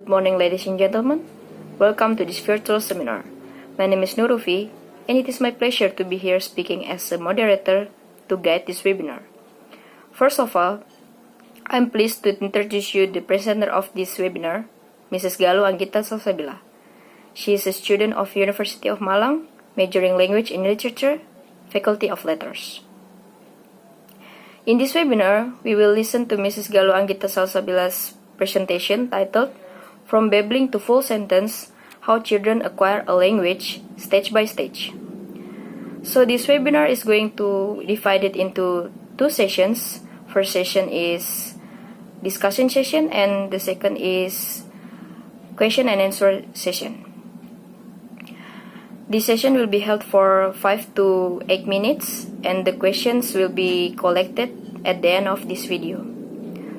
Good morning, ladies and gentlemen. Welcome to this virtual seminar. My name is Nurukhfi, and it is my pleasure to be here speaking as a moderator to guide this webinar. First of all, I'm pleased to introduce you the presenter of this webinar, Mrs. Galuh Anggita Salsabila. She is a student of University of Malang, majoring Language and Literature, Faculty of Letters. In this webinar, we will listen to Mrs. Galuh Anggita Salsabila's presentation titled From Babbling to Full Sentence, How Children Acquire a Language, Stage by Stage. So this webinar is going to divide it into two sessions. First session is discussion session and the second is question and answer session. This session will be held for 5 to 8 minutes and the questions will be collected at the end of this video.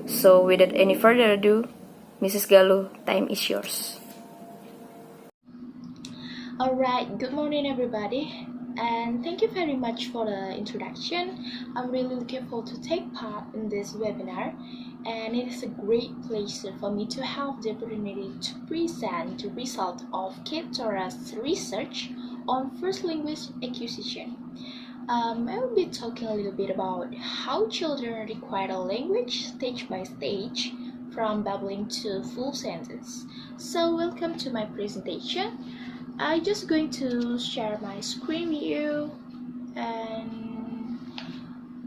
So without any further ado, Mrs. Galuh, time is yours. Alright, good morning everybody, and thank you very much for the introduction. I'm really looking forward to take part in this webinar, and it is a great pleasure for me to have the opportunity to present the result of Kate Thora's research on first language acquisition. I will be talking a little bit about how children acquire a language stage by stage, from babbling to full sentence. So welcome to my presentation. I'm just going to share my screen with you and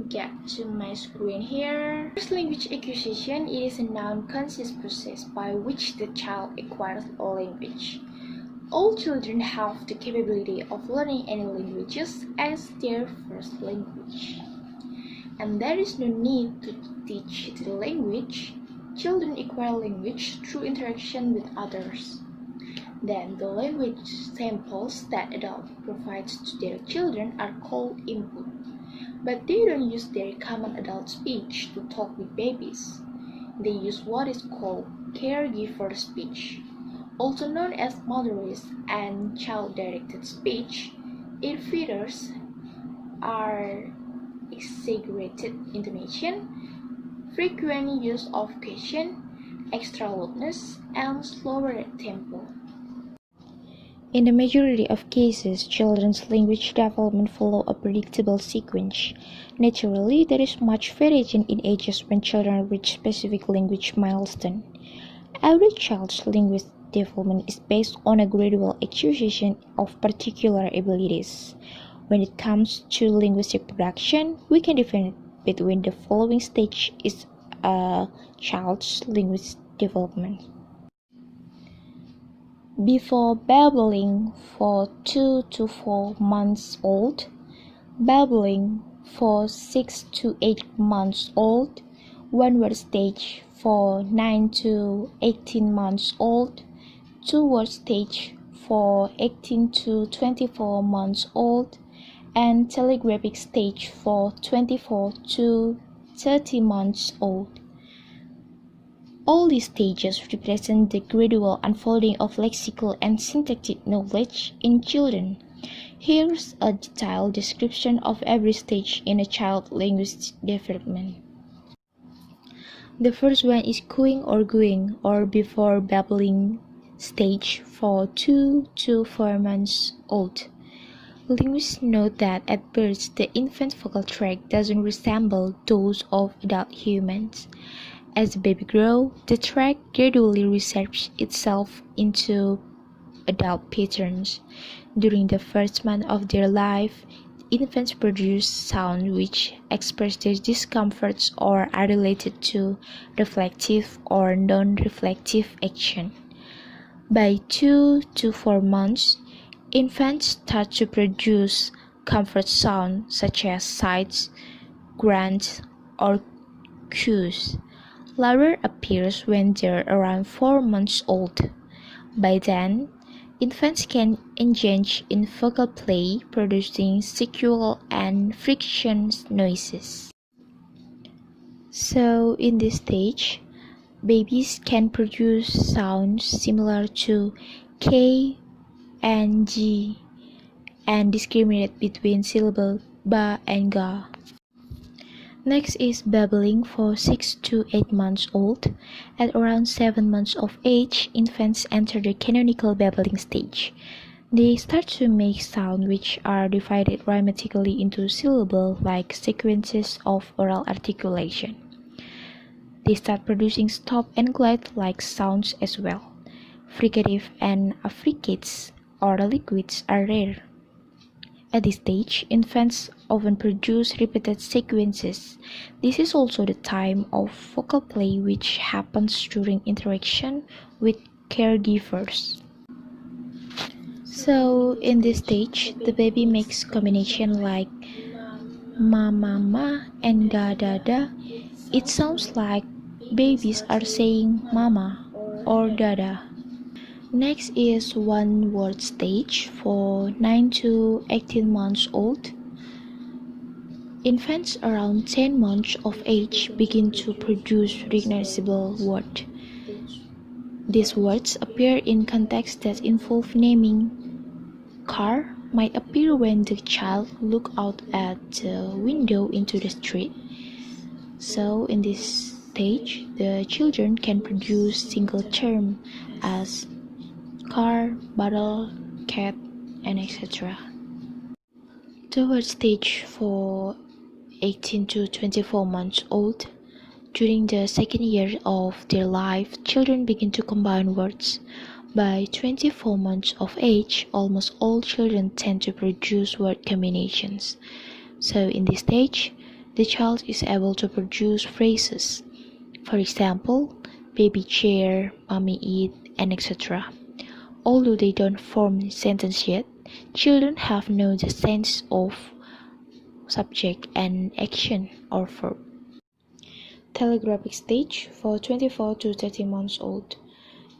get to my screen here. First language acquisition is a non-conscious process by which the child acquires a language. All children have the capability of learning any languages as their first language, and there is no need to teach the language. Children acquire language through interaction with others. Then the language samples that adults provide to their children are called input, but they don't use their common adult speech to talk with babies. They use what is called caregiver speech, also known as motherless and child-directed speech. It features are exaggerated intonation, frequent use of question, extra loudness, and slower tempo. In the majority of cases, children's language development follow a predictable sequence. Naturally, there is much variation in ages when children reach specific language milestone. Every child's linguistic development is based on a gradual acquisition of particular abilities. When it comes to linguistic production, we can define between the following stage is a child's linguistic development. Before babbling for 2 to 4 months old, babbling for 6 to 8 months old, one-word stage for 9 to 18 months old, two-word stage for 18 to 24 months old, and telegraphic stage for 24 to 30 months old. All these stages represent the gradual unfolding of lexical and syntactic knowledge in children. Here's a detailed description of every stage in a child's linguistic development. The first one is cooing or gooing, or before babbling stage for 2 to 4 months old. Linguists note that at birth the infant's vocal tract doesn't resemble those of adult humans. As the baby grows, the tract gradually reshapes itself into adult patterns. During the first month of their life, infants produce sounds which express their discomforts or are related to reflective or non-reflective action. By 2 to 4 months, infants start to produce comfort sounds such as sighs, grunts, or coos. Laughter appears when they're around 4 months old. By then, infants can engage in vocal play, producing sexual and frictional noises. So, in this stage, babies can produce sounds similar to K and G and discriminate between syllables ba and ga. Next is babbling for 6 to 8 months old. At around 7 months of age, infants enter the canonical babbling stage. They start to make sounds which are divided rhythmically into syllable-like sequences of oral articulation. They start producing stop and glide-like sounds as well. Fricative and affricates or liquids are rare. At this stage, infants often produce repeated sequences. This is also the time of vocal play which happens during interaction with caregivers. So, in this stage, the baby makes combination like ma ma ma and da da da. It sounds like babies are saying mama or dada. Next is one word stage for 9 to 18 months old. Infants around 10 months of age begin to produce recognizable words. These words appear in contexts that involve naming. Car might appear when the child looks out at the window into the street. So in this stage, the children can produce single terms as car, bottle, cat, and etc. The word stage for 18 to 24 months old. During the second year of their life, children begin to combine words. By 24 months of age, almost all children tend to produce word combinations. So in this stage, the child is able to produce phrases. For example, baby chair, mommy eat, and etc. Although they don't form sentence yet, children have known the sense of subject and action or verb. Telegraphic stage for 24 to 30 months old.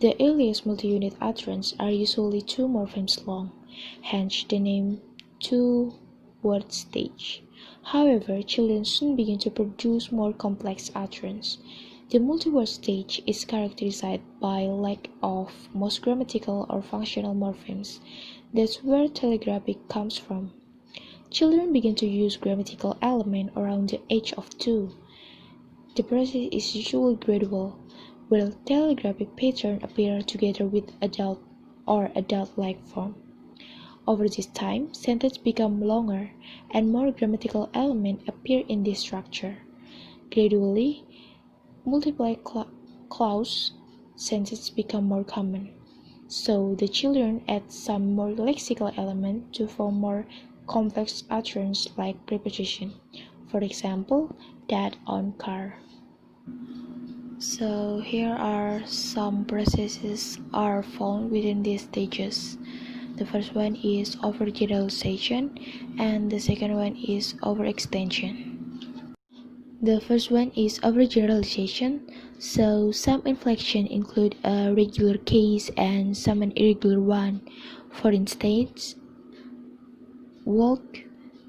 The earliest multi-unit utterance are usually 2 morphemes long, hence the name two-word stage. However, children soon begin to produce more complex utterance. The multi-word stage is characterized by lack of most grammatical or functional morphemes. That's where telegraphic comes from. Children begin to use grammatical elements around the age of 2. The process is usually gradual, where telegraphic patterns appear together with adult or adult-like form. Over this time, sentences become longer and more grammatical elements appear in this structure. Gradually, multiple clause sentences become more common. So the children add some more lexical elements to form more complex utterance like preposition. For example, that on car. So here are some processes are found within these stages. The first one is overgeneralization and the second one is overextension. The first one is overgeneralization. So some inflection include a regular case and some an irregular one. For instance, walk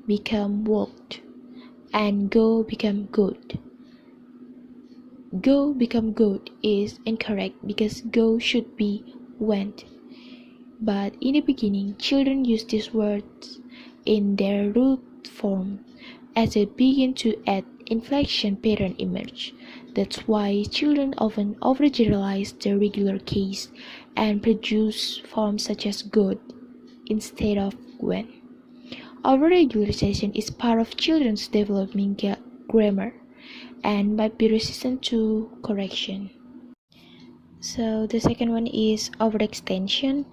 become walked and go become good. Go become good is incorrect because go should be went. But in the beginning, children use these words in their root form. As they begin to add, inflection pattern emerge. That's why children often overgeneralize the regular case and produce forms such as good instead of when. Overregularization is part of children's developing grammar and might be resistant to correction. So the second one is overextension.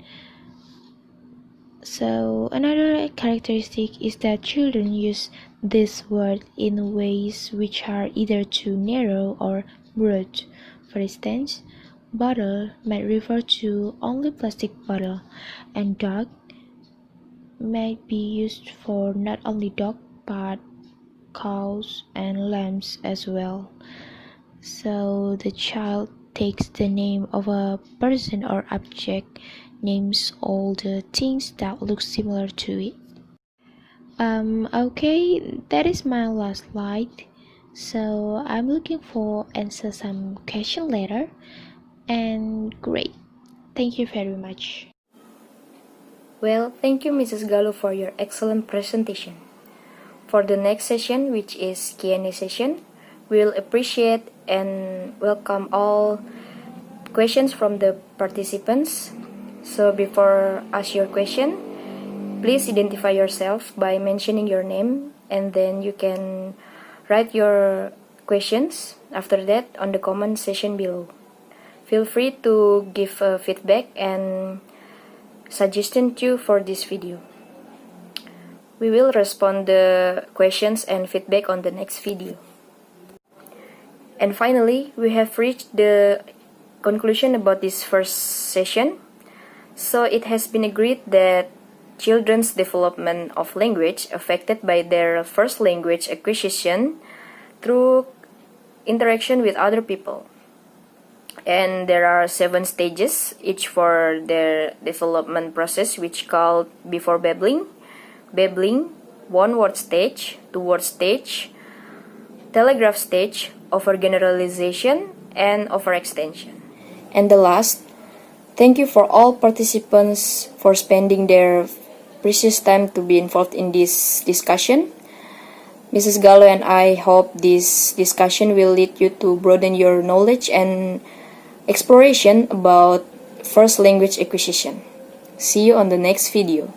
So another characteristic is that children use this word in ways which are either too narrow or broad. For instance, bottle might refer to only plastic bottle, and dog might be used for not only dog but cows and lambs as well. So the child takes the name of a person or object, names all the things that look similar to it. Okay, that is my last slide. So I'm looking for answer some question later. And great. Thank you very much. Well, thank you Mrs. Galuh for your excellent presentation. For the next session, which is Q&A session, we'll appreciate and welcome all questions from the participants. So before ask your question, please identify yourself by mentioning your name, and then you can write your questions after that on the comment section below. Feel free to give feedback and suggestion too for this video. We will respond the questions and feedback on the next video. And finally, we have reached the conclusion about this first session. So it has been agreed that children's development of language affected by their first language acquisition through interaction with other people. And there are 7 stages, each for their development process, which called before babbling, 1-word stage, 2-word stage, telegraph stage, overgeneralization, and overextension. And the last, thank you for all participants for spending their precious time to be involved in this discussion. Mrs. Galuh and I hope this discussion will lead you to broaden your knowledge and exploration about first language acquisition. See you on the next video.